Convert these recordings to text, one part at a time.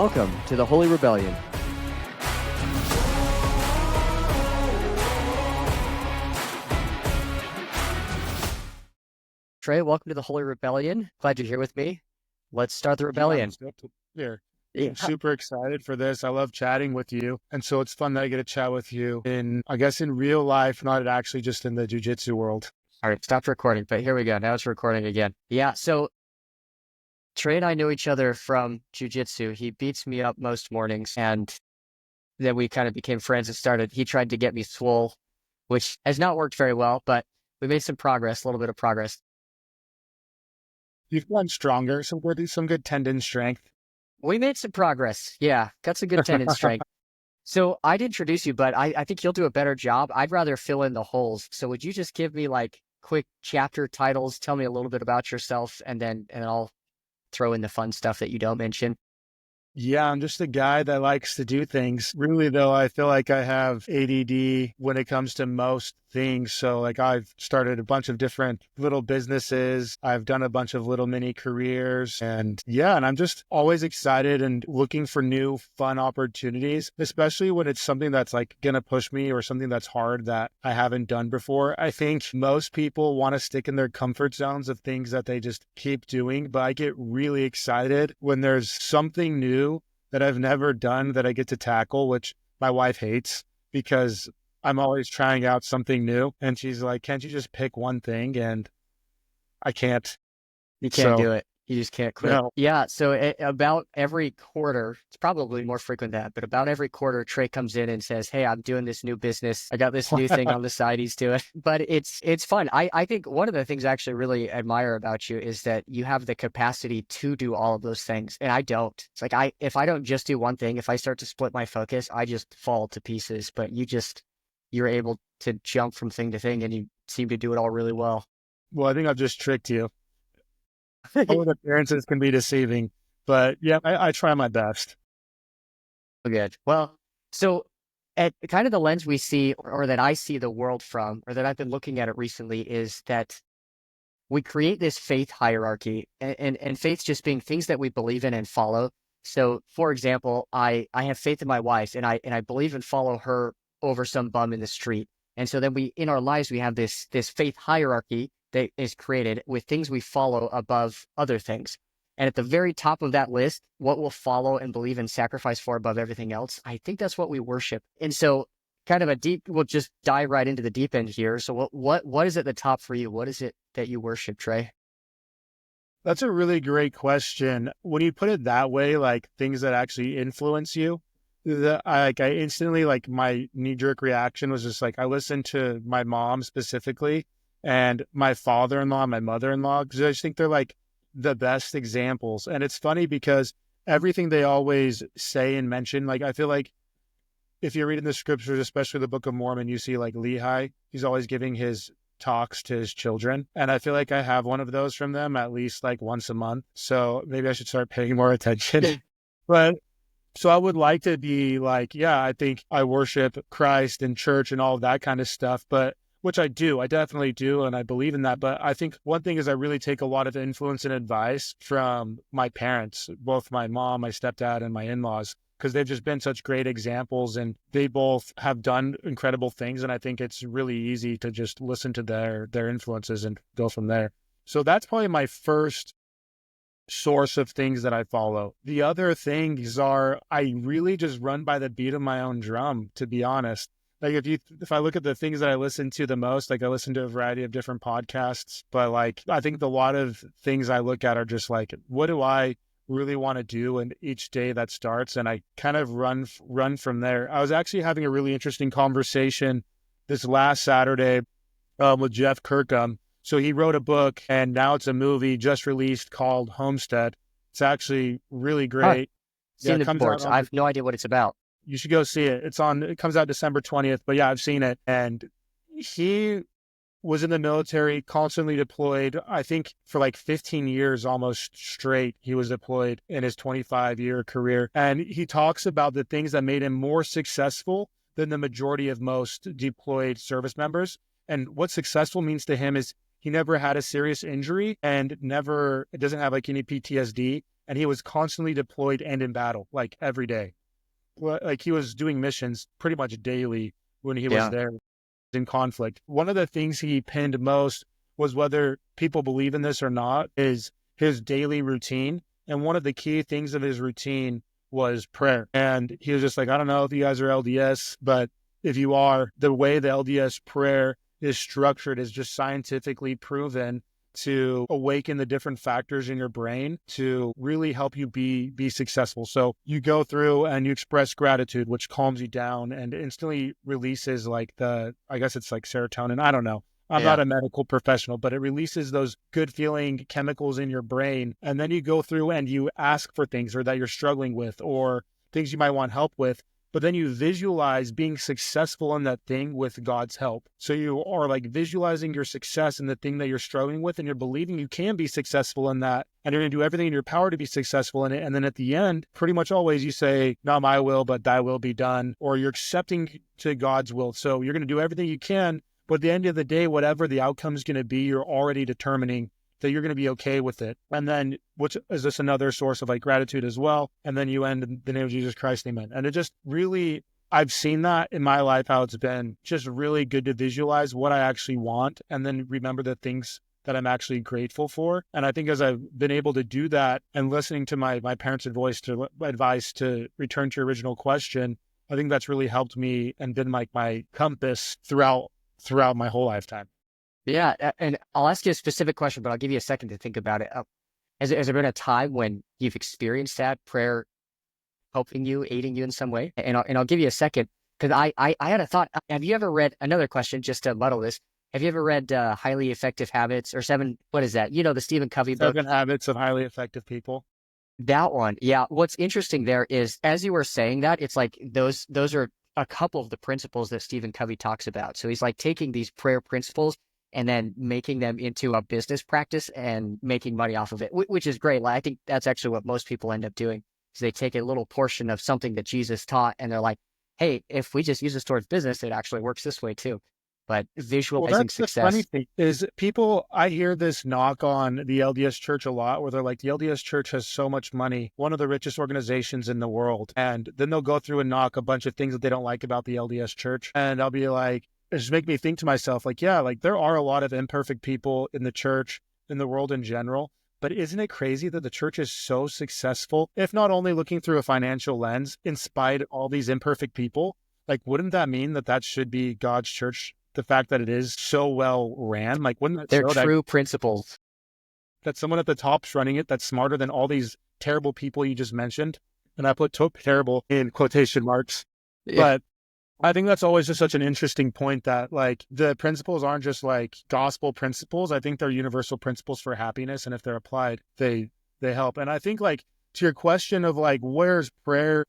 Welcome to the Holy Rebellion. Trey, welcome to the Holy Rebellion. Glad you're here with me. Let's start the rebellion. Here. Yeah. I'm super excited for this. I love chatting with you. And so it's fun that I get to chat with you in real life, not actually just in the jiu-jitsu world. All right, stopped recording, but here we go. Now it's recording again. Yeah, so Trey and I know each other from jiu-jitsu. He beats me up most mornings, and then we kind of became friends and he tried to get me swole, which has not worked very well, but we made some progress, a little bit of progress. You've gotten stronger, some good tendon strength. We made some progress. Yeah, got some good tendon strength. So I'd introduce you, but I think you'll do a better job. I'd rather fill in the holes. So would you just give me like quick chapter titles, tell me a little bit about yourself, and then I'll throw in the fun stuff that you don't mention? Yeah, I'm just a guy that likes to do things. Really, though, I feel like I have ADD when it comes to most things. So I've started a bunch of different little businesses. I've done a bunch of little mini careers. And I'm just always excited and looking for new fun opportunities, especially when it's something that's like going to push me or something that's hard that I haven't done before. I think most people want to stick in their comfort zones of things that they just keep doing. But I get really excited when there's something new that I've never done that I get to tackle, which my wife hates because I'm always trying out something new. And she's like, can't you just pick one thing? And I can't. You can't do it. You just can't quit. No. Yeah. So about every quarter, it's probably more frequent than that, but about every quarter, Trey comes in and says, hey, I'm doing this new business. I got this new thing on the side. He's doing, but it's fun. I think one of the things I actually really admire about you is that you have the capacity to do all of those things. And I don't. It's like, if I don't just do one thing, if I start to split my focus, I just fall to pieces, but you're able to jump from thing to thing and you seem to do it all really well. Well, I think I've just tricked you. All the appearances can be deceiving, but yeah, I try my best. Good. Well, so at kind of the lens we see, or that I see the world from, or that I've been looking at it recently, is that we create this faith hierarchy, and faith just being things that we believe in and follow. So, for example, I have faith in my wife, and I believe and follow her over some bum in the street. And so then in our lives, we have this faith hierarchy that is created with things we follow above other things. And at the very top of that list, what we'll follow and believe and sacrifice for above everything else, I think that's what we worship. And so kind of we'll just dive right into the deep end here. So what is at the top for you? What is it that you worship, Trey? That's a really great question. When you put it that way, like things that actually influence you, I instantly, like, my knee-jerk reaction was just like, I listened to my mom specifically and my father-in-law, my mother-in-law, because I just think they're like the best examples. And it's funny because everything they always say and mention, like, I feel like if you're reading the scriptures, especially the Book of Mormon, you see like Lehi, he's always giving his talks to his children. And I feel like I have one of those from them at least like once a month. So maybe I should start paying more attention. But so I would like to be like, yeah, I think I worship Christ and church and all of that kind of stuff, but which I do, I definitely do. And I believe in that. But I think one thing is I really take a lot of influence and advice from my parents, both my mom, my stepdad, and my in-laws, because they've just been such great examples and they both have done incredible things. And I think it's really easy to just listen to their influences and go from there. So that's probably my first source of things that I follow. The other things are, I really just run by the beat of my own drum, to be honest. Like if I look at the things that I listen to the most, like I listen to a variety of different podcasts, but like I think a lot of things I look at are just like, what do I really want to do in each day that starts? And I kind of run from there. I was actually having a really interesting conversation this last Saturday with Jeff Kirkham. So he wrote a book and now it's a movie just released called Homestead. It's actually really great. Seen the boards. I have no idea what it's about. You should go see it. It comes out December 20th, but yeah, I've seen it. And he was in the military, constantly deployed. I think for like 15 years almost straight, he was deployed in his 25-year career. And he talks about the things that made him more successful than the majority of most deployed service members. And what successful means to him is he never had a serious injury and doesn't have like any PTSD. and he was constantly deployed and in battle, like every day. Like he was doing missions pretty much daily when he was Yeah. there in conflict. One of the things he pinned most was, whether people believe in this or not, is his daily routine. And one of the key things of his routine was prayer. And he was just like, I don't know if you guys are LDS, but if you are, the way the LDS prayer is structured is just scientifically proven to awaken the different factors in your brain to really help you be successful. So you go through and you express gratitude, which calms you down and instantly releases like I guess it's like serotonin. I don't know. I'm not Yeah. a medical professional, but it releases those good feeling chemicals in your brain. And then you go through and you ask for things or that you're struggling with or things you might want help with. But then you visualize being successful in that thing with God's help. So you are like visualizing your success in the thing that you're struggling with, and you're believing you can be successful in that. And you're going to do everything in your power to be successful in it. And then at the end, pretty much always you say, not my will, but thy will be done, or you're accepting to God's will. So you're going to do everything you can. But at the end of the day, whatever the outcome is going to be, you're already determining that you're going to be okay with it. And then, which is this another source of like gratitude as well. And then you end in the name of Jesus Christ, amen. And it just really, I've seen that in my life, how it's been just really good to visualize what I actually want and then remember the things that I'm actually grateful for. And I think as I've been able to do that and listening to my parents' advice to return to your original question, I think that's really helped me and been like my compass throughout my whole lifetime. Yeah. And I'll ask you a specific question, but I'll give you a second to think about it. Has there been a time when you've experienced that prayer helping you, aiding you in some way? And I'll give you a second because I had a thought. Have you ever read another question just to muddle this? Have you ever read Highly Effective Habits or Seven? What is that? You know, the Stephen Covey book. 7 Habits of Highly Effective People. That one. Yeah. What's interesting there is as you were saying that, it's like those are a couple of the principles that Stephen Covey talks about. So he's like taking these prayer principles and then making them into a business practice and making money off of it, which is great. Like, I think that's actually what most people end up doing is they take a little portion of something that Jesus taught and they're like, hey, if we just use this towards business, it actually works this way too. But Well, visualizing that's the funny success. thing is people, I hear this knock on the LDS church a lot where they're like, the LDS church has so much money, one of the richest organizations in the world. And then they'll go through and knock a bunch of things that they don't like about the LDS church. And I'll be like, it just make me think to myself, like, yeah, like there are a lot of imperfect people in the church, in the world in general. But isn't it crazy that the church is so successful, if not only looking through a financial lens, in spite of all these imperfect people? Like, wouldn't that mean that that should be God's church? The fact that it is so well ran, like, wouldn't that They're show true principles. that someone at the top's running it that's smarter than all these terrible people you just mentioned? And I put terrible in quotation marks. Yeah. But I think that's always just such an interesting point that like the principles aren't just like gospel principles. I think they're universal principles for happiness. And if they're applied, they help. And I think like to your question of like, where's prayer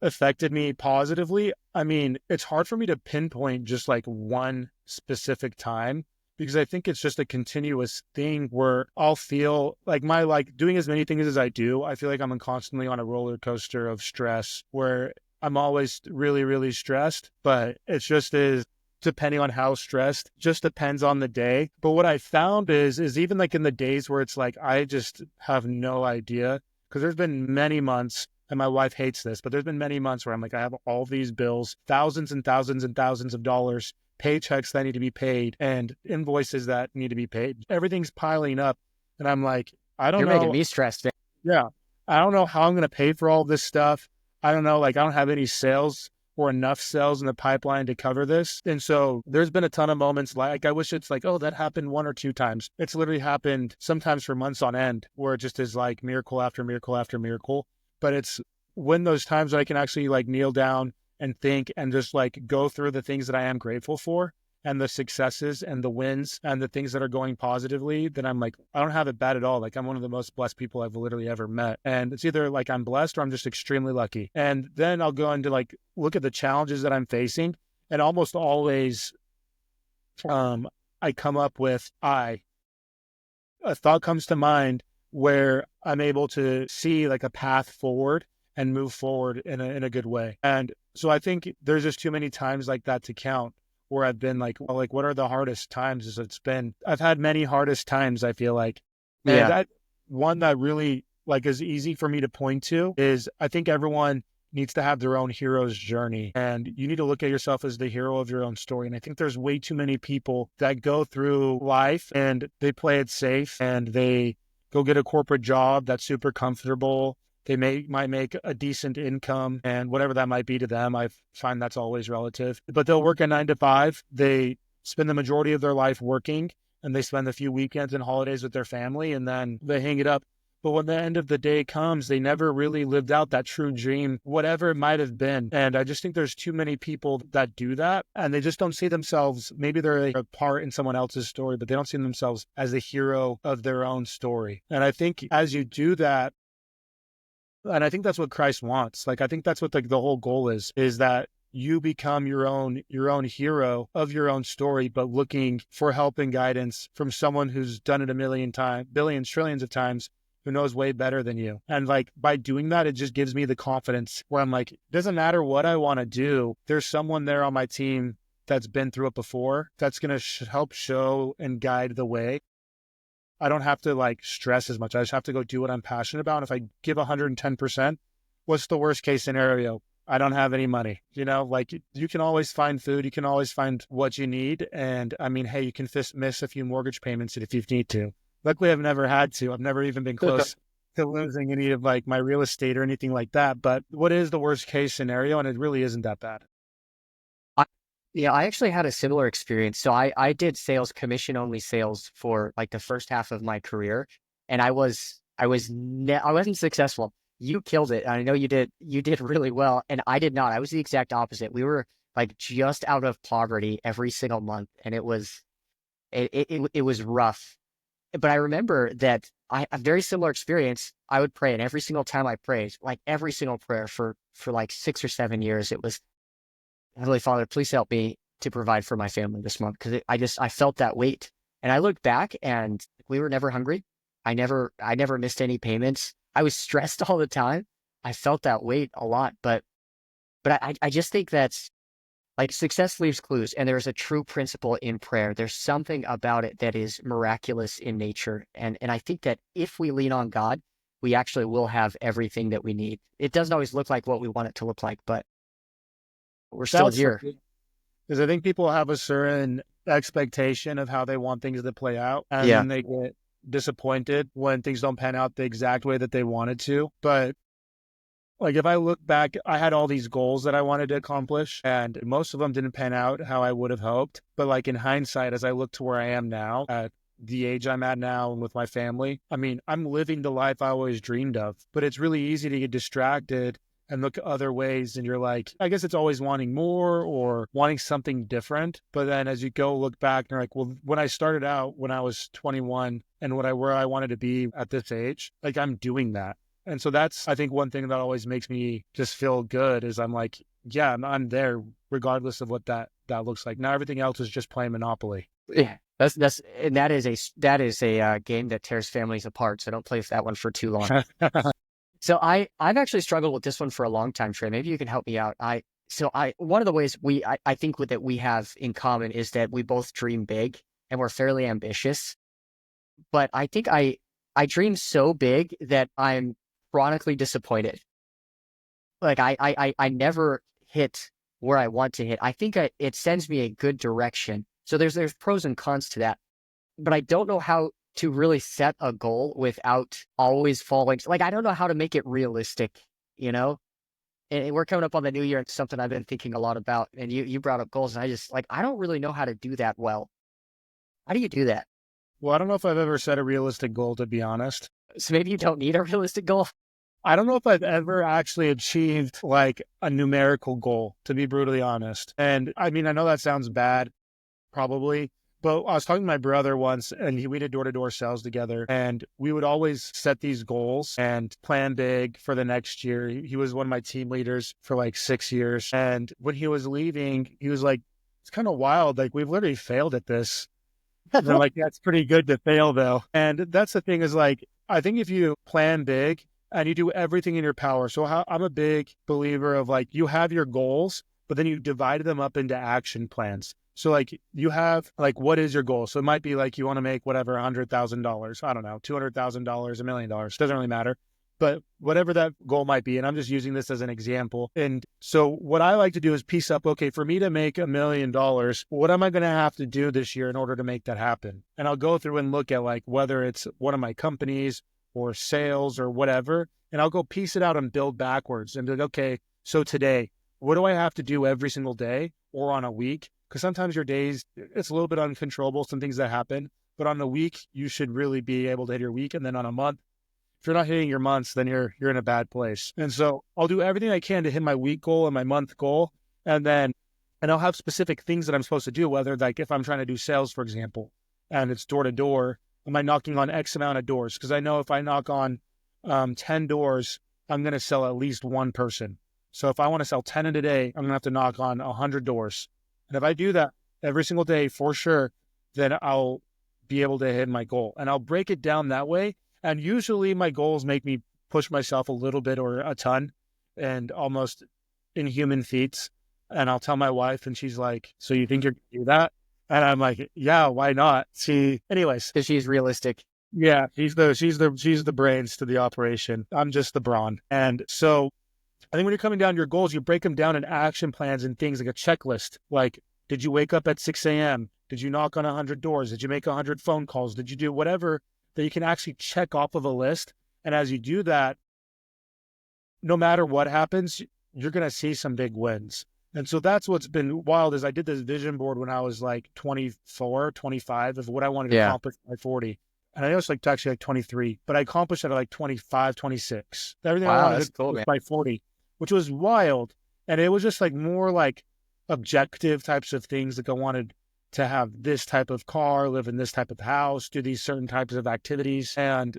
affected me positively? I mean, it's hard for me to pinpoint just like one specific time because I think it's just a continuous thing where I'll feel like my like doing as many things as I do, I feel like I'm constantly on a roller coaster of stress where I'm always really, really stressed, but it's just is depending on how stressed, just depends on the day. But what I found is even like in the days where it's like, I just have no idea, because there's been many months, and my wife hates this, but there's been many months where I'm like, I have all these bills, thousands and thousands and thousands of dollars, paychecks that need to be paid and invoices that need to be paid. Everything's piling up. And I'm like, I don't You're making know. me stressed, man. Yeah. I don't know how I'm going to pay for all this stuff. I don't know. Like, I don't have any sales or enough sales in the pipeline to cover this. And so there's been a ton of moments like I wish it's like, oh, that happened 1 or 2 times. It's literally happened sometimes for months on end where it just is like miracle after miracle after miracle. But it's when those times I can actually like kneel down and think and just like go through the things that I am grateful for and the successes and the wins and the things that are going positively, then I'm like, I don't have it bad at all. Like I'm one of the most blessed people I've literally ever met. And it's either like I'm blessed or I'm just extremely lucky. And then I'll go into like, look at the challenges that I'm facing. And almost always, I come up with, a thought comes to mind where I'm able to see like a path forward and move forward in a good way. And so I think there's just too many times like that to count where I've been like, well, like what are the hardest times? I've had many hardest times, I feel like. And Yeah. that one that really like is easy for me to point to is I think everyone needs to have their own hero's journey, and you need to look at yourself as the hero of your own story. And I think there's way too many people that go through life and they play it safe and they go get a corporate job that's super comfortable. Might make a decent income, and whatever that might be to them, I find that's always relative. But they'll work a 9 to 5. They spend the majority of their life working, and they spend a few weekends and holidays with their family, and then they hang it up. But when the end of the day comes, they never really lived out that true dream, whatever it might have been. And I just think there's too many people that do that, and they just don't see themselves. Maybe they're a part in someone else's story, but they don't see themselves as the hero of their own story. And I think as you do that, and I think that's what Christ wants. Like, I think that's what the whole goal is that you become your own hero of your own story, but looking for help and guidance from someone who's done it a million times, billions, trillions of times, who knows way better than you. And like by doing that, it just gives me the confidence where I'm like, it doesn't matter what I want to do. There's someone there on my team that's been through it before that's going to help show and guide the way. I don't have to like stress as much. I just have to go do what I'm passionate about. And if I give 110%, what's the worst case scenario? I don't have any money. Like you can always find food. You can always find what you need. And I mean, hey, you can miss a few mortgage payments if you need to. Luckily, I've never had to. I've never even been close to losing any of like my real estate or anything like that. But what is the worst case scenario? And it really isn't that bad. Yeah, I actually had a similar experience. So I did sales, commission only sales for like the first half of my career, and I wasn't successful. You killed it. I know you did really well, and I did not. I was the exact opposite. We were like just out of poverty every single month, and it was rough. But I remember that I a very similar experience. I would pray, and every single time I prayed, like every single prayer for like 6 or 7 years, it was, Heavenly Father, please help me to provide for my family this month, because I felt that weight. And I look back, and we were never hungry. I never missed any payments. I was stressed all the time. I felt that weight a lot, but I just think that's like success leaves clues, and there's a true principle in prayer. There's something about it that is miraculous in nature, and I think that if we lean on God, we actually will have everything that we need. It doesn't always look like what we want it to look like, but we're still That's here. because I think people have a certain expectation of how they want things to play out, and Yeah. then they get disappointed when things don't pan out the exact way that they wanted to. But like if I look back, I had all these goals that I wanted to accomplish, and most of them didn't pan out how I would have hoped. But like in hindsight, as I look to where I am now, at the age I'm at now and with my family, I mean, I'm living the life I always dreamed of. But it's really easy to get distracted and look at other ways. And you're like, I guess it's always wanting more or wanting something different. But then as you go look back, you're like, well, when I started out when I was 21 and where I wanted to be at this age, like I'm doing that. And so that's, I think, one thing that always makes me just feel good is I'm like, yeah, I'm there regardless of what that looks like. Now everything else is just playing Monopoly. Yeah, and that is a game that tears families apart. So don't play that one for too long. So I've actually struggled with this one for a long time, Trey. Maybe you can help me out. One of the ways I think that we have in common is that we both dream big and we're fairly ambitious. But I think I dream so big that I'm chronically disappointed. Like I never hit where I want to hit. I think it sends me a good direction. So there's pros and cons to that, but I don't know how to really set a goal without always falling. Like I don't know how to make it realistic, you know. And we're coming up on the new year. It's something I've been thinking a lot about. And you brought up goals, and I just like I don't really know how to do that well. How do you do that? Well, I don't know if I've ever set a realistic goal, to be honest. So maybe you don't need a realistic goal. I don't know if I've ever actually achieved like a numerical goal, to be brutally honest. And I mean, I know that sounds bad, probably, but I was talking to my brother once and we did door-to-door sales together, and we would always set these goals and plan big for the next year. He was one of my team leaders for like 6 years. And when he was leaving, he was like, it's kind of wild. Like we've literally failed at this. And I'm like, that's pretty good to fail though. And that's the thing is like, I think if you plan big and you do everything in your power. So I'm a big believer of like, you have your goals, but then you divide them up into action plans. So like you have like, what is your goal? So it might be like, you want to make whatever, $100,000, I don't know, $200,000, $1 million, doesn't really matter. but whatever that goal might be, and I'm just using this as an example. And so what I like to do is piece up, okay, for me to make $1 million, what am I going to have to do this year in order to make that happen? And I'll go through and look at like whether it's one of my companies or sales or whatever, and I'll go piece it out and build backwards and be like, okay, so today, what do I have to do every single day or on a week? Because sometimes your days, it's a little bit uncontrollable, some things that happen, but on the week, you should really be able to hit your week. And then on a month, if you're not hitting your months, then you're in a bad place. And so I'll do everything I can to hit my week goal and my month goal. And I'll have specific things that I'm supposed to do, whether like if I'm trying to do sales, for example, and it's door to door, am I knocking on X amount of doors? Because I know if I knock on 10 doors, I'm going to sell at least one person. So if I want to sell 10 in a day, I'm going to have to knock on 100 doors. And if I do that every single day for sure, then I'll be able to hit my goal. And I'll break it down that way. And usually my goals make me push myself a little bit or a ton and almost inhuman feats. And I'll tell my wife and she's like, so you think you're going to do that? And I'm like, yeah, why not? Anyways. Because she's realistic. Yeah, she's the brains to the operation. I'm just the brawn. And so I think when you're coming down to your goals, you break them down in action plans and things like a checklist. Like, did you wake up at 6 a.m.? Did you knock on 100 doors? Did you make 100 phone calls? Did you do whatever that you can actually check off of a list? And as you do that, no matter what happens, you're going to see some big wins. And so that's what's been wild is I did this vision board when I was like 24, 25 of what I wanted to accomplish by 40. And I know it's like actually like 23, but I accomplished it at like 25, 26. Everything I wanted to do by 40, which was wild. And it was just like more like objective types of things. Like I wanted to have this type of car, live in this type of house, do these certain types of activities. And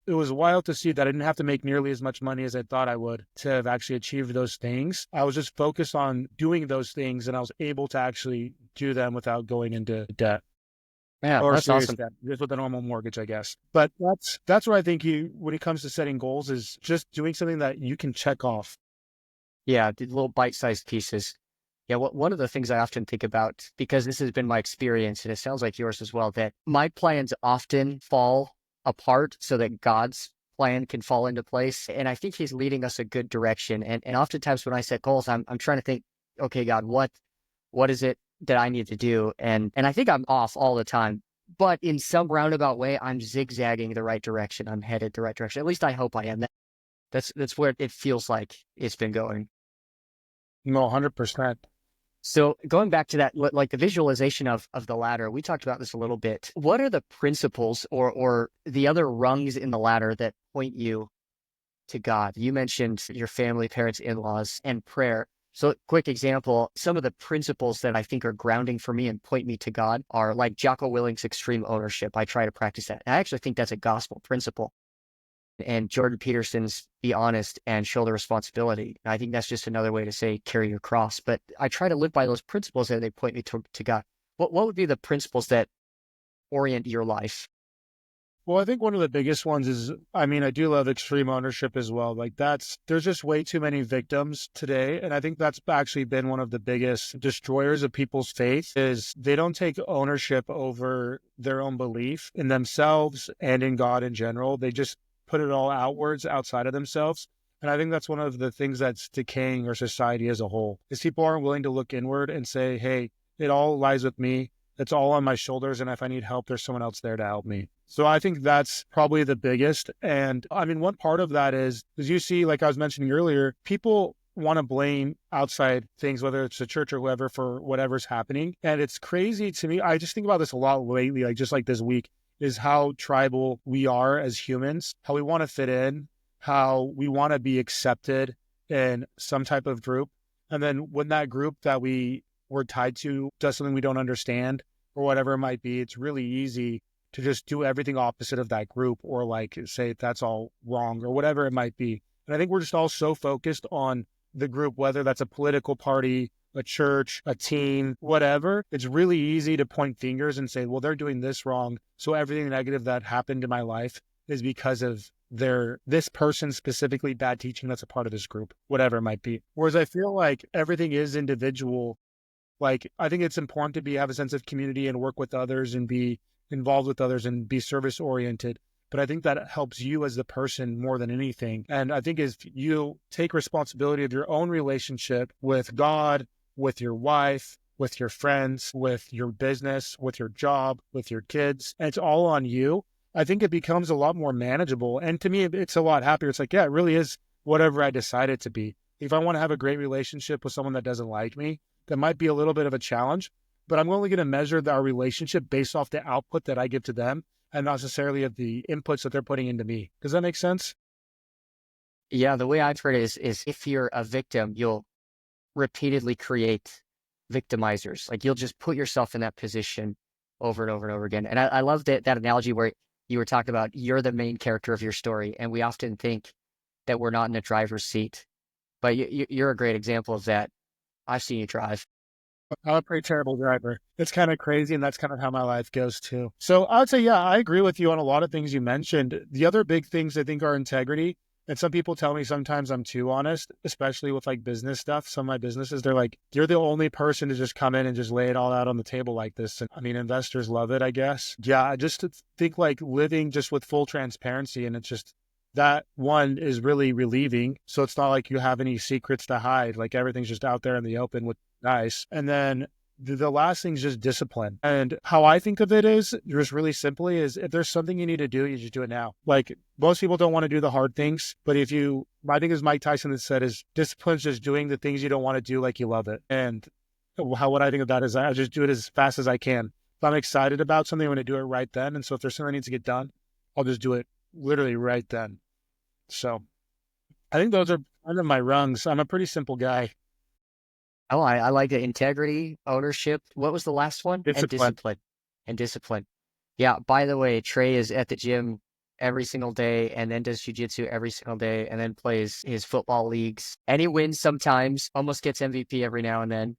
it was wild to see that I didn't have to make nearly as much money as I thought I would to have actually achieved those things. I was just focused on doing those things and I was able to actually do them without going into debt. Yeah, or that's awesome. Debt, just with a normal mortgage, I guess. But that's where I think when it comes to setting goals, is just doing something that you can check off. Yeah, the little bite-sized pieces. Yeah, one of the things I often think about, because this has been my experience, and it sounds like yours as well, that my plans often fall apart so that God's plan can fall into place. And I think he's leading us a good direction. And oftentimes when I set goals, I'm trying to think, okay, God, what is it that I need to do? And I think I'm off all the time, but in some roundabout way, I'm zigzagging the right direction. I'm headed the right direction. At least I hope I am. That's where it feels like it's been going. No, 100%. So going back to that, like the visualization of the ladder, we talked about this a little bit. What are the principles or the other rungs in the ladder that point you to God? You mentioned your family, parents, in-laws, and prayer. So quick example, some of the principles that I think are grounding for me and point me to God are like Jocko Willink's extreme ownership. I try to practice that. I actually think that's a gospel principle. And Jordan Peterson's be honest and shoulder responsibility. And I think that's just another way to say carry your cross. But I try to live by those principles and they point me to God. What would be the principles that orient your life? Well, I think one of the biggest ones is, I do love extreme ownership as well. Like there's just way too many victims today. And I think that's actually been one of the biggest destroyers of people's faith is they don't take ownership over their own belief in themselves and in God in general. They just put it all outwards outside of themselves. And I think that's one of the things that's decaying our society as a whole is people aren't willing to look inward and say, hey, it all lies with me. It's all on my shoulders. And if I need help, there's someone else there to help me. So I think that's probably the biggest. And one part of that is, as you see, like I was mentioning earlier, people want to blame outside things, whether it's the church or whoever, for whatever's happening. And it's crazy to me. I just think about this a lot lately, like just like this week, is how tribal we are as humans, how we want to fit in, how we want to be accepted in some type of group. And then when that group that we were tied to does something we don't understand or whatever it might be, it's really easy to just do everything opposite of that group or like say that's all wrong or whatever it might be. And I think we're just all so focused on the group, whether that's a political party, a church, a team, whatever. It's really easy to point fingers and say, well, they're doing this wrong. So everything negative that happened in my life is because of this person specifically bad teaching that's a part of this group, whatever it might be. Whereas I feel like everything is individual. Like, I think it's important to have a sense of community and work with others and be involved with others and be service oriented. but I think that helps you as the person more than anything. And I think if you take responsibility of your own relationship with God, with your wife, with your friends, with your business, with your job, with your kids, and it's all on you, I think it becomes a lot more manageable. And to me, it's a lot happier. It's like, yeah, it really is whatever I decide it to be. If I want to have a great relationship with someone that doesn't like me, that might be a little bit of a challenge, but I'm only going to measure our relationship based off the output that I give to them and not necessarily of the inputs that they're putting into me. Does that make sense? Yeah, the way I've heard it is if you're a victim, you'll repeatedly create victimizers. Like you'll just put yourself in that position over and over and over again. And I love that analogy where you were talking about you're the main character of your story. And we often think that we're not in the driver's seat, but you're a great example of that. I've seen you drive. I'm a pretty terrible driver. It's kind of crazy, and that's kind of how my life goes too. So I would say, yeah, I agree with you on a lot of things you mentioned. The other big things I think are integrity. And some people tell me sometimes I'm too honest, especially with like business stuff. Some of my businesses, they're like, you're the only person to just come in and just lay it all out on the table like this. And I mean, investors love it, I guess. Yeah, I just think like living just with full transparency. And it's just that one is really relieving. So it's not like you have any secrets to hide. Like everything's just out there in the open with nice. And then the last thing is just discipline. And how I think of it is just really simply is if there's something you need to do, you just do it now. Like most people don't want to do the hard things, but if you, my thing is Mike Tyson that said is discipline is just doing the things you don't want to do like you love it. And what I think of that is I just do it as fast as I can. If I'm excited about something, I'm going to do it right then. And so if there's something that needs to get done, I'll just do it literally right then. So I think those are kind of my rungs. I'm a pretty simple guy. Oh, I like the integrity, ownership. What was the last one? And Discipline. discipline. And discipline. Yeah, by the way, Trey is at the gym every single day and then does jujitsu every single day and then plays his football leagues. And he wins sometimes, almost gets MVP every now and then.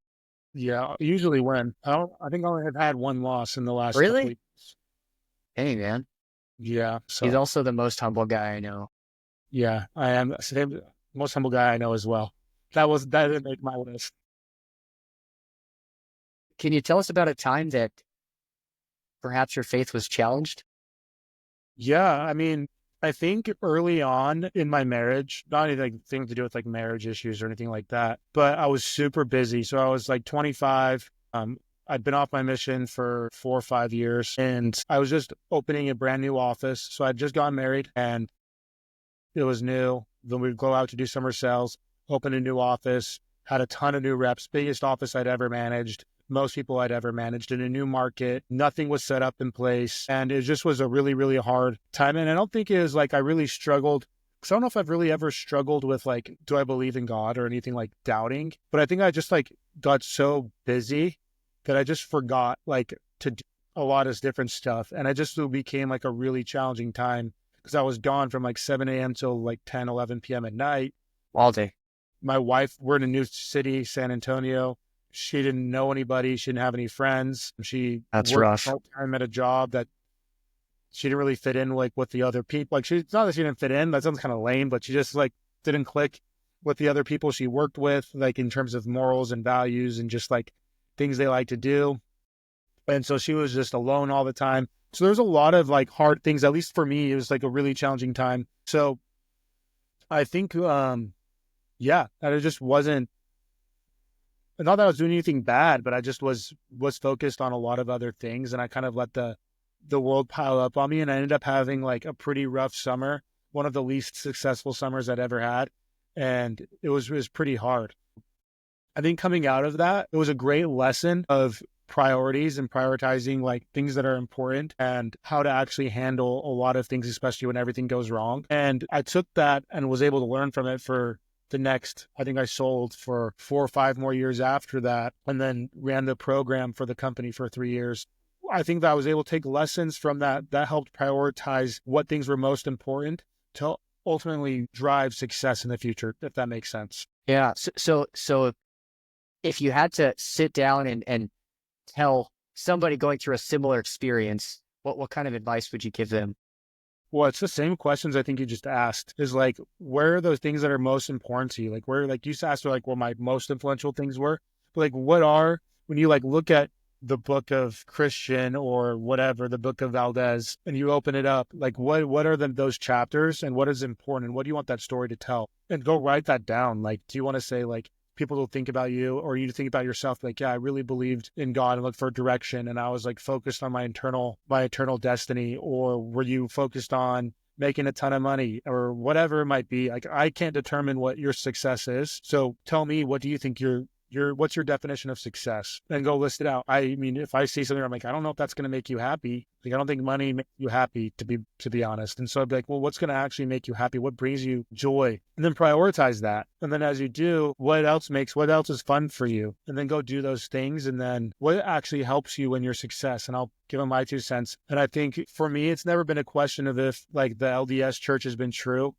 Yeah, usually win. I think I only have had one loss in the last couple Really? weeks. Hey, man. Yeah, He's so also the most humble guy I know. yeah, I am same, most humble guy I know as well. That didn't make my list. Can you tell us about a time that perhaps your faith was challenged? Yeah, I mean, I think early on in my marriage, not anything to do with like marriage issues or anything like that, but I was super busy. So I was like 25. I'd been off my mission for 4 or 5 years, and I was just opening a brand new office. So I'd just gotten married, and it was new. Then we'd go out to do summer sales, open a new office, had a ton of new reps, biggest office I'd ever managed, most people I'd ever managed in a new market. Nothing was set up in place. And it just was a really, really hard time. And I don't think it was like I really struggled. Cause I don't know if I've really ever struggled with like, do I believe in God or anything like doubting? But I think I just like got so busy that I just forgot like to do a lot of different stuff. And I just became like a really challenging time because I was gone from like 7 a.m. till like 10, 11 p.m. at night. All day. My wife, we're in a new city, San Antonio. She didn't know anybody. She didn't have any friends. She That's worked rough. part time at a job that she didn't really fit in like with the other people. Like it's not that she didn't fit in. That sounds kind of lame, but she just like didn't click with the other people she worked with, like in terms of morals and values and just like things they like to do. And so she was just alone all the time. So there's a lot of like hard things, at least for me, it was like a really challenging time. So I think, yeah, that it just wasn't, not that I was doing anything bad, but I just was focused on a lot of other things. And I kind of let the world pile up on me. And I ended up having like a pretty rough summer, one of the least successful summers I'd ever had. And it was pretty hard. I think coming out of that, it was a great lesson of priorities and prioritizing like things that are important and how to actually handle a lot of things, especially when everything goes wrong. And I took that and was able to learn from it for the next, I think I sold for 4 or 5 more years after that, and then ran the program for the company for 3 years. I think that I was able to take lessons from that helped prioritize what things were most important to ultimately drive success in the future, if that makes sense. Yeah. So if you had to sit down and tell somebody going through a similar experience, what kind of advice would you give them? Well, it's the same questions I think you just asked is like, where are those things that are most important to you? Like where, like you asked like what my most influential things were, but like what are, when you like look at the book of Christian or whatever, the book of Valdez, and you open it up, like what are those chapters and what is important? What do you want that story to tell? And go write that down. Like, do you want to say like people will think about you, or you think about yourself? Like, yeah, I really believed in God and looked for direction, and I was like focused on my eternal destiny. Or were you focused on making a ton of money or whatever it might be? Like, I can't determine what your success is. So tell me, what do you think what's your definition of success? And go list it out. I mean, if I see something, I'm like, I don't know if that's going to make you happy. Like, I don't think money makes you happy, to be honest. And so I'd be like, well, what's going to actually make you happy? What brings you joy? And then prioritize that. And then as you do, what else is fun for you? And then go do those things. And then what actually helps you in your success? And I'll give them my 2 cents. And I think for me, it's never been a question of if like the LDS church has been true,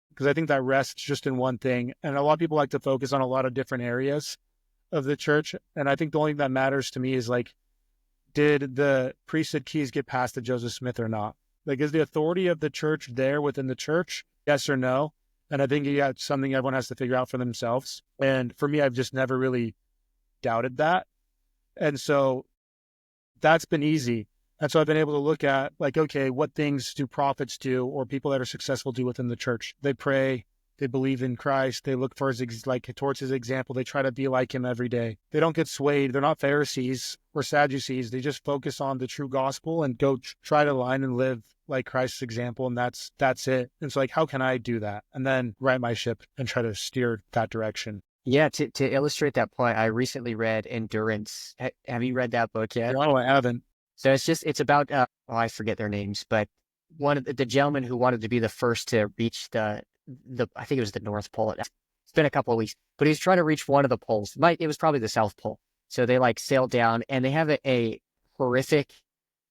because I think that rests just in one thing. And a lot of people like to focus on a lot of different areas of the church. And I think the only thing that matters to me is like, did the priesthood keys get passed to Joseph Smith or not? Like, is the authority of the church there within the church? Yes or no? And I think it's something everyone has to figure out for themselves. And for me, I've just never really doubted that. And so that's been easy. And so I've been able to look at like, okay, what things do prophets do, or people that are successful do within the church? They pray. They believe in Christ. They look for towards his example. They try to be like him every day. They don't get swayed. They're not Pharisees or Sadducees. They just focus on the true gospel and go try to align and live like Christ's example. And that's it. And so like, how can I do that? And then right my ship and try to steer that direction. Yeah, to illustrate that point, I recently read Endurance. Have you read that book yet? No, I haven't. So it's about, I forget their names, but one of the gentleman who wanted to be the first to reach I think it was the North Pole. It's been a couple of weeks, but he's trying to reach one of the poles. It was probably the South Pole. So they like sail down and they have a horrific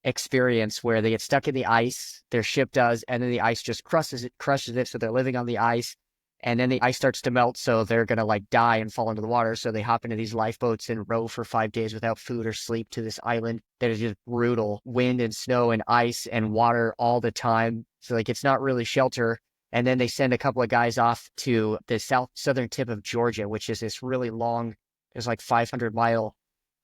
experience where they get stuck in the ice, their ship does, and then the ice just crushes it. So they're living on the ice, and then the ice starts to melt. So they're going to like die and fall into the water. So they hop into these lifeboats and row for 5 days without food or sleep to this island that is just brutal. Wind and snow and ice and water all the time. So like, it's not really shelter. And then they send a couple of guys off to the southern tip of Georgia, which is this really long, there's like 500-mile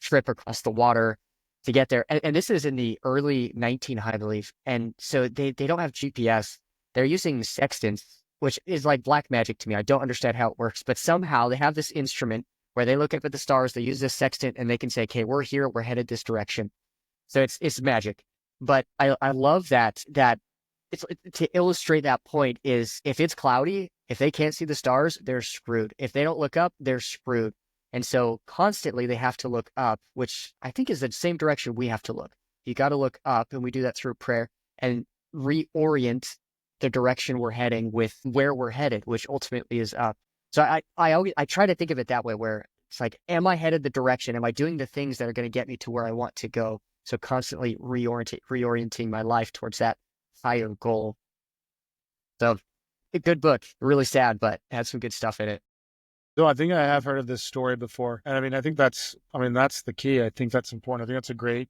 trip across the water to get there. And this is in the early 1900s, I believe. And so they don't have GPS. They're using sextants, which is like black magic to me. I don't understand how it works, but somehow they have this instrument where they look up at the stars, they use this sextant, and they can say, okay, we're here, we're headed this direction. So it's magic. But I love that it's to illustrate that point is if it's cloudy, if they can't see the stars, they're screwed. If they don't look up, they're screwed. And so constantly they have to look up, which I think is the same direction we have to look. You got to look up, and we do that through prayer and reorient the direction we're heading with where we're headed, which ultimately is up. So I try to think of it that way, where it's like, am I headed the direction? Am I doing the things that are going to get me to where I want to go? So constantly reorienting my life towards that higher goal. So a good book, really sad, but had some good stuff in it. No, I think I have heard of this story before. And I mean, that's the key. I think that's important. I think that's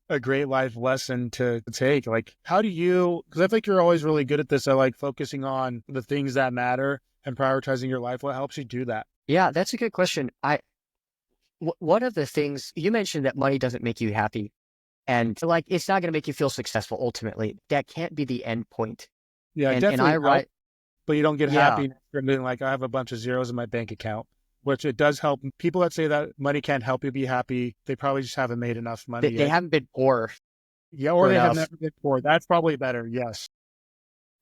a great life lesson to take. Like, how do you, because I think you're always really good at this. I like focusing on the things that matter and prioritizing your life. What helps you do that? Yeah, that's a good question. One of the things you mentioned, that money doesn't make you happy. And like, it's not going to make you feel successful ultimately. That can't be the end point. Yeah, And definitely. I write, But you don't get yeah, happy from being like, I have a bunch of zeros in my bank account, which it does help. People that say that money can't help you be happy, they probably just haven't made enough money they yet. haven't been poor Yeah, or they have enough. never been poor. That's probably better. Yes.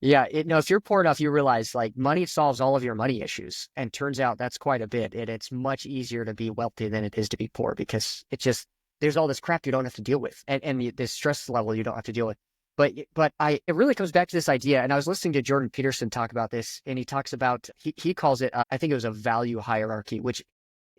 Yeah, no, if you're poor enough, you realize like money solves all of your money issues. And turns out that's quite a bit. It's much easier to be wealthy than it is to be poor, because there's all this crap you don't have to deal with, and the stress level you don't have to deal with. But it really comes back to this idea. And I was listening to Jordan Peterson talk about this, and he talks about, he calls it, I think it was a value hierarchy, which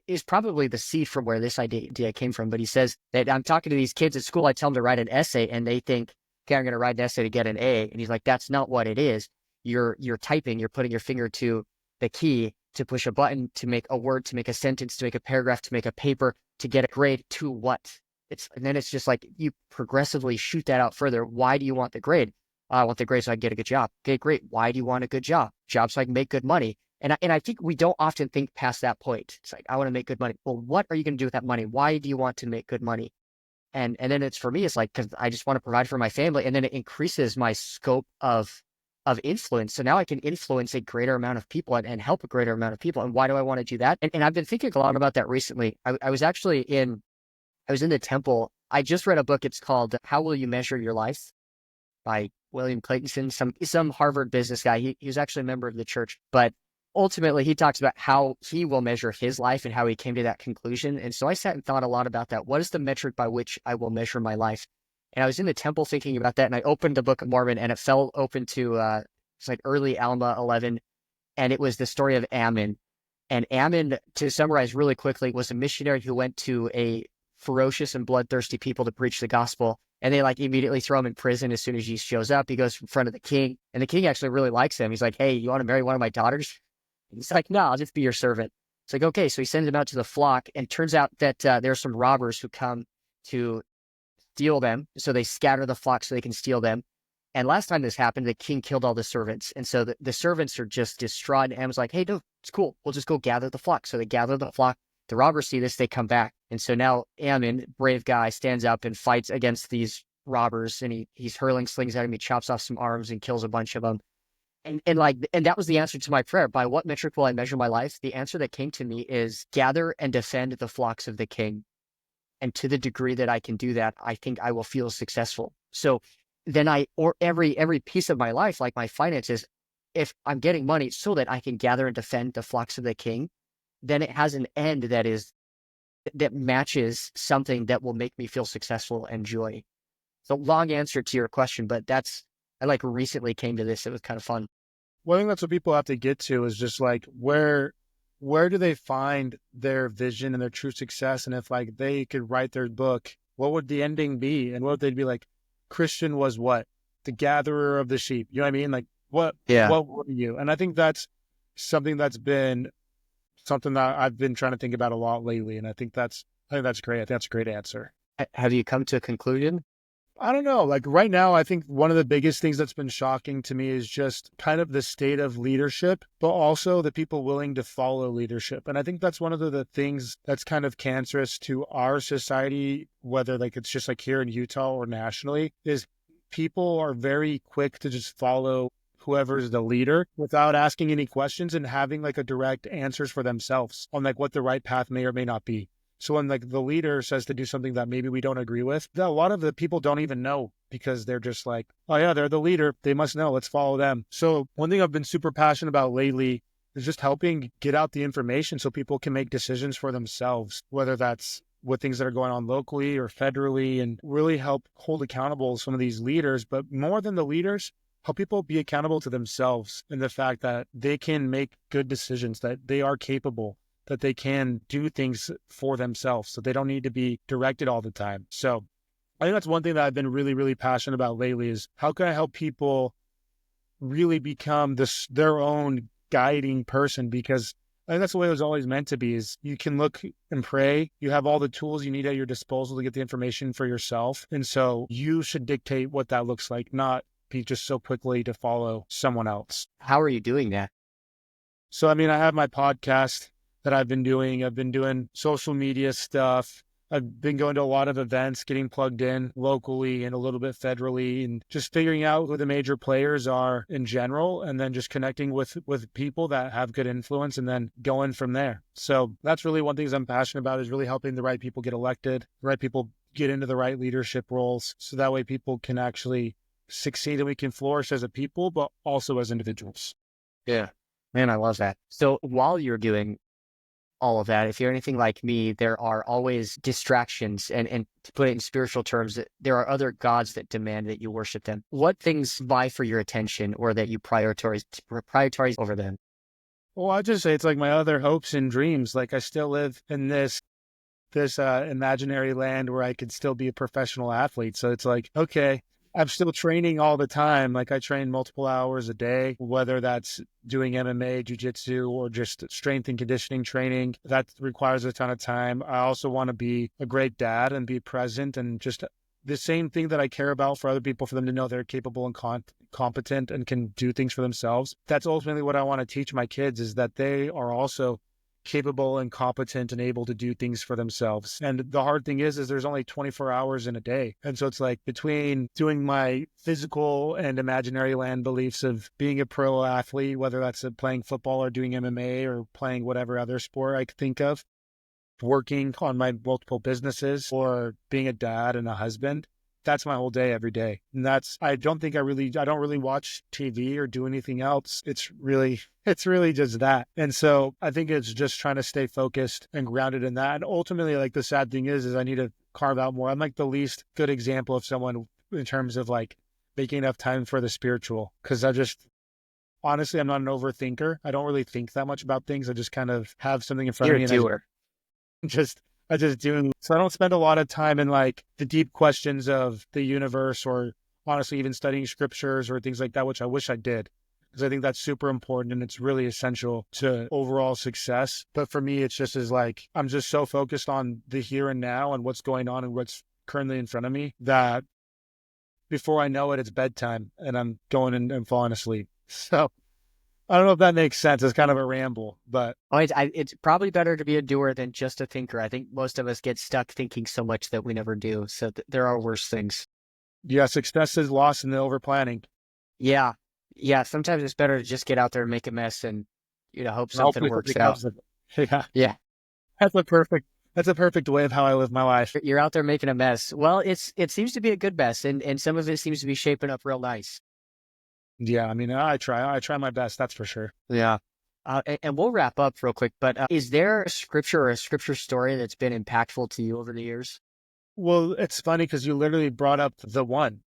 is probably the seed from where this idea came from. But he says that I'm talking to these kids at school, I tell them to write an essay, and they think, okay, I'm going to write an essay to get an A. And he's like, that's not what it is. You're typing, you're putting your finger to the key to push a button, to make a word, to make a sentence, to make a paragraph, to make a paper, to get a grade. To what? And then it's just like you progressively shoot that out further. Why do you want the grade? I want the grade so I can get a good job. Okay, great. Why do you want a good job? Job so I can make good money. And I think we don't often think past that point. It's like, I want to make good money. Well, what are you going to do with that money? Why do you want to make good money? And then it's for me, it's like, because I just want to provide for my family. And then it increases my scope of influence. So now I can influence a greater amount of people and help a greater amount of people. And why do I want to do that? And I've been thinking a lot about that recently. I was actually I was in the temple. I just read a book. It's called How Will You Measure Your Life by William Clayton, some Harvard business guy. He was actually a member of the church, but ultimately he talks about how he will measure his life and how he came to that conclusion. And so I sat and thought a lot about that. What is the metric by which I will measure my life? And I was in the temple thinking about that, and I opened the Book of Mormon, and it fell open to it's like early Alma 11, and it was the story of Ammon. And Ammon, to summarize really quickly, was a missionary who went to a ferocious and bloodthirsty people to preach the gospel. And they like immediately throw him in prison as soon as he shows up. He goes in front of the king, and the king actually really likes him. He's like, "Hey, you want to marry one of my daughters?" And he's like, "No, I'll just be your servant." It's like, okay. So he sends him out to the flock, and turns out that there are some robbers who come to steal them. So they scatter the flock so they can steal them. And last time this happened, the king killed all the servants. And so the servants are just distraught. And Ammon's like, "Hey, no, it's cool. We'll just go gather the flock." So they gather the flock. The robbers see this, they come back. And so now Ammon, brave guy, stands up and fights against these robbers. And he's hurling slings at him. He chops off some arms and kills a bunch of them. And that was the answer to my prayer. By what metric will I measure my life? The answer that came to me is gather and defend the flocks of the king. And to the degree that I can do that, I think I will feel successful. So then or every piece of my life, like my finances, if I'm getting money so that I can gather and defend the flocks of the king, then it has an end that matches something that will make me feel successful and joy. So long answer to your question, but I like recently came to this. It was kind of fun. Well, I think that's what people have to get to is just like where do they find their vision and their true success? And if like they could write their book, what would the ending be? And what would they be like? Christian was what? The gatherer of the sheep. You know what I mean? Like what were you? And I think that's something that's been something that I've been trying to think about a lot lately. And I think that's great. I think that's a great answer. Have you come to a conclusion? I don't know. Like right now, I think one of the biggest things that's been shocking to me is just kind of the state of leadership, but also the people willing to follow leadership. And I think that's one of the things that's kind of cancerous to our society, whether like it's just like here in Utah or nationally, is people are very quick to just follow whoever's the leader without asking any questions and having like a direct answers for themselves on like what the right path may or may not be. So when like the leader says to do something that maybe we don't agree with, a lot of the people don't even know because they're just like, oh yeah, they're the leader. They must know. Let's follow them. So one thing I've been super passionate about lately is just helping get out the information so people can make decisions for themselves, whether that's with things that are going on locally or federally, and really help hold accountable some of these leaders. But more than the leaders, help people be accountable to themselves and the fact that they can make good decisions, that they are capable, that they can do things for themselves, so they don't need to be directed all the time. So I think that's one thing that I've been really, really passionate about lately is how can I help people really become their own guiding person? Because I think that's the way it was always meant to be, is you can look and pray. You have all the tools you need at your disposal to get the information for yourself. And so you should dictate what that looks like, not be just so quickly to follow someone else. How are you doing that? So, I mean, I have my podcast that I've been doing. I've been doing social media stuff. I've been going to a lot of events, getting plugged in locally and a little bit federally, and just figuring out who the major players are in general, and then just connecting with people that have good influence and then going from there. So that's really one thing I'm passionate about, is really helping the right people get elected, the right people get into the right leadership roles, so that way people can actually succeed and we can flourish as a people, but also as individuals. Yeah. Man, I love that. So while you're doing all of that, if you're anything like me, there are always distractions. And to put it in spiritual terms, there are other gods that demand that you worship them. What things vie for your attention or that you prioritize over them? Well, I just say it's like my other hopes and dreams. Like I still live in this imaginary land where I could still be a professional athlete. So it's like, okay, I'm still training all the time. Like I train multiple hours a day, whether that's doing MMA, jiu-jitsu, or just strength and conditioning training. That requires a ton of time. I also want to be a great dad and be present, and just the same thing that I care about for other people, for them to know they're capable and competent and can do things for themselves. That's ultimately what I want to teach my kids, is that they are also capable and competent and able to do things for themselves. And the hard thing is there's only 24 hours in a day. And so it's like between doing my physical and imaginary land beliefs of being a pro athlete, whether that's playing football or doing MMA or playing whatever other sport I could think of, working on my multiple businesses or being a dad and a husband, that's my whole day every day. And I don't really watch TV or do anything else. It's really just that. And so I think it's just trying to stay focused and grounded in that. And ultimately, like the sad thing is I need to carve out more. I'm like the least good example of someone in terms of like making enough time for the spiritual. Cause honestly, I'm not an overthinker. I don't really think that much about things. I just kind of have something in front You're of a me doer. I just do. So I don't spend a lot of time in like the deep questions of the universe or honestly even studying scriptures or things like that, which I wish I did. Because I think that's super important and it's really essential to overall success. But for me, it's just as like, I'm just so focused on the here and now and what's going on and what's currently in front of me that before I know it, it's bedtime and I'm going and falling asleep. So I don't know if that makes sense. It's kind of a ramble, but Oh, it's probably better to be a doer than just a thinker. I think most of us get stuck thinking so much that we never do. So there are worse things. yeah, success is lost in the over planning. Yeah. Yeah. Sometimes it's better to just get out there and make a mess and, hope And something hopefully works something out. comes of it. Yeah. Yeah. That's a perfect way of how I live my life. You're out there making a mess. Well, it seems to be a good mess and some of it seems to be shaping up real nice. Yeah, I mean, I try my best, that's for sure. Yeah. And we'll wrap up real quick, but is there a scripture or a scripture story that's been impactful to you over the years? Well, it's funny because you literally brought up the one.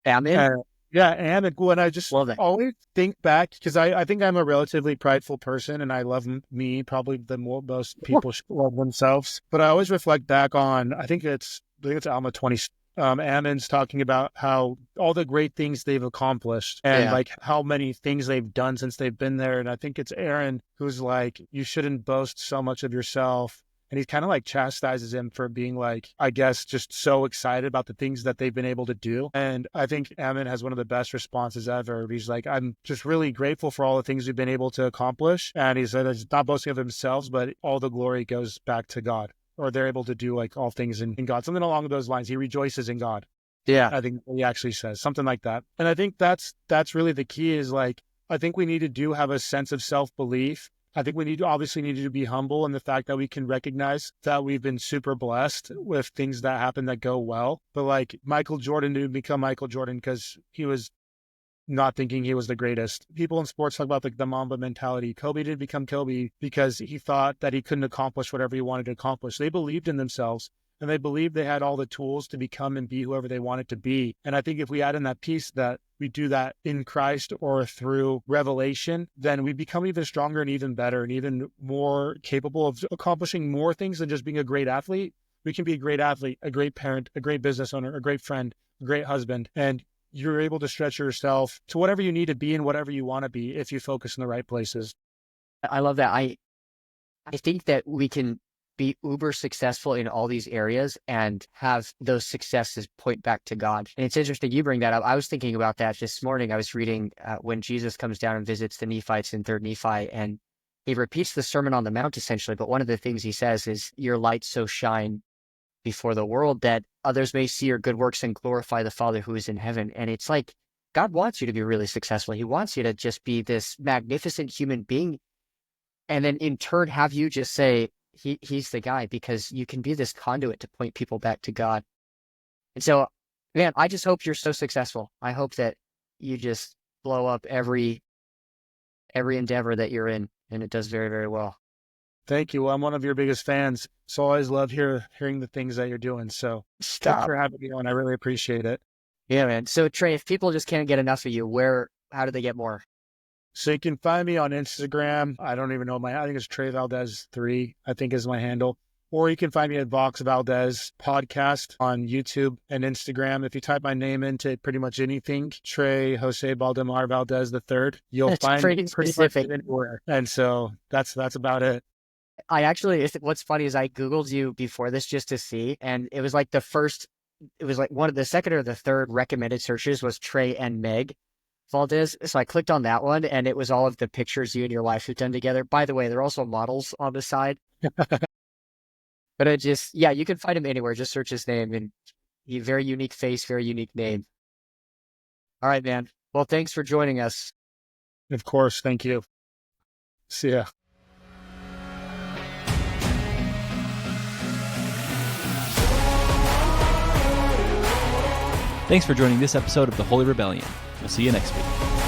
Amen. Uh, yeah, and when I just Well, then. always think back, because I think I'm a relatively prideful person and I love me, probably most people should love themselves. But I always reflect back on, I think it's Alma 20. Ammon's talking about how all the great things they've accomplished and Yeah. like how many things they've done since they've been there. And I think it's Aaron who's like, you shouldn't boast so much of yourself. And he kind of like chastises him for being like, I guess, just so excited about the things that they've been able to do. And I think Ammon has one of the best responses ever. He's like, I'm just really grateful for all the things we've been able to accomplish. And he said, it's not boasting of themselves, but all the glory goes back to God. Or they're able to do like all things in God, something along those lines. He rejoices in God. Yeah. I think he actually says something like that. And I think that's really the key is like, I think we need to have a sense of self-belief. I think we obviously need to be humble in the fact that we can recognize that we've been super blessed with things that happen that go well. But like Michael Jordan didn't become Michael Jordan because he was not thinking he was the greatest. People in sports talk about like the Mamba mentality. Kobe didn't become Kobe because he thought that he couldn't accomplish whatever he wanted to accomplish. They believed in themselves and they believed they had all the tools to become and be whoever they wanted to be. And I think if we add in that piece that we do that in Christ or through revelation, then we become even stronger and even better and even more capable of accomplishing more things than just being a great athlete. We can be a great athlete, a great parent, a great business owner, a great friend, a great husband. And you're able to stretch yourself to whatever you need to be and whatever you want to be if you focus in the right places. I love that. I think that we can be uber successful in all these areas and have those successes point back to God. And it's interesting you bring that up. I was thinking about that this morning. I was reading when Jesus comes down and visits the Nephites in 3rd Nephi, and he repeats the Sermon on the Mount essentially. But one of the things he says is, "Your light so shine before the world that others may see your good works and glorify the Father who is in heaven." And it's like God wants you to be really successful. He wants you to just be this magnificent human being, and then in turn have you just say he's the guy, because you can be this conduit to point people back to God. And so, man, I just hope you're so successful. I hope that you just blow up every endeavor that you're in, and it does very, very well. Thank you. Well, I'm one of your biggest fans. So I always love hearing the things that you're doing. So thanks Stop. for having me on. I really appreciate it. Yeah, man. So Trey, if people just can't get enough of you, how do they get more? So you can find me on Instagram. I don't even know I think it's Trey Valdez 3, I think is my handle. Or you can find me at Vox Valdez Podcast on YouTube and Instagram. If you type my name into pretty much anything, Trey Jose Baldemar Valdez the third, you'll That's find pretty pretty much specific. anywhere. And so that's about it. What's funny is I Googled you before this just to see, and it was like it was like one of the second or the third recommended searches was Trey and Meg Valdez. So I clicked on that one, and it was all of the pictures you and your wife have done together. By the way, they're also models on the side. But it just, yeah, you can find him anywhere. Just search his name, and very unique face, very unique name. All right, man. Well, thanks for joining us. Of course. Thank you. See ya. Thanks for joining this episode of The Holy Rebellion. We'll see you next week.